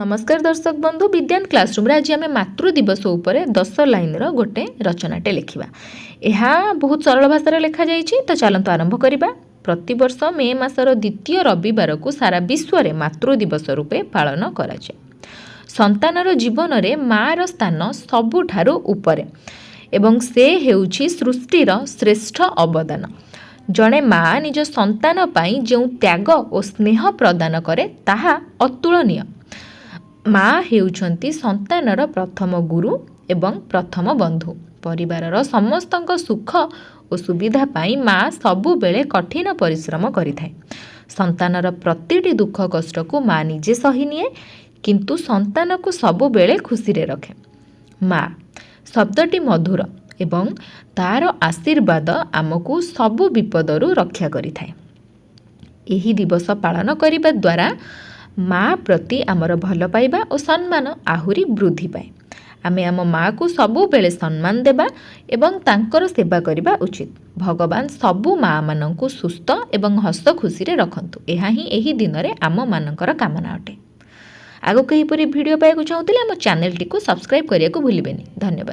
नमस्कार दर्शक बंधु विज्ञान क्लासरूम आज आम मातृ दिवस उपर 10 लाइन गोटे रचनाटे लिखा। यह बहुत सरल भाषा लिखा जाइए। तो चलतु आरंभ करवा। प्रतिवर्ष मे मासर द्वितीय रविवार को सारा विश्व में मातृ दिवस रूपे पालन करा जाए। संतानर जीवन में मार स्थान सबुठारु उपरे एवं से हेउछि सृष्टिर श्रेष्ठ अवदान। जड़े माँ निज संतान पाई जो त्याग और स्नेह प्रदान करे ताहा अतुलनीय। माँ हेउछंती संतानर प्रथम गुरु एवं प्रथम बंधु। परिवारर समस्तक सुख और सुविधा पाई माँ सबु बेले कठिन परिश्रम करिथाए। संतानर प्रतिटी दुख कष्ट को माँ निजे सही निए, किंतु संतान को सबु बेले खुशी रे रखे। माँ शब्दटी मधुर एवं तार आशीर्वाद आमको सबु विपदरू रक्षा करिथाए। एही दिवस पालन करिबा द्वारा माँ प्रति आमर भल पाइबा और सम्मान आहुरी वृद्धि पाए। आमे आम माँ को सबु बेले सम्मान देबा एवं तांकर सेवा करिबा उचित। भगवान सबु माँ मानंकु सुस्थ एवं हस खुशी रे रखंतु। एहा ही एही दिन रे आम मानंकर कामना अटे। आगो कहीपरि वीडियो पाइବାକୁ चाहूतिले आम चैनल टी को सब्सक्राइब करिया को भूलिबेनी। धन्यवाद।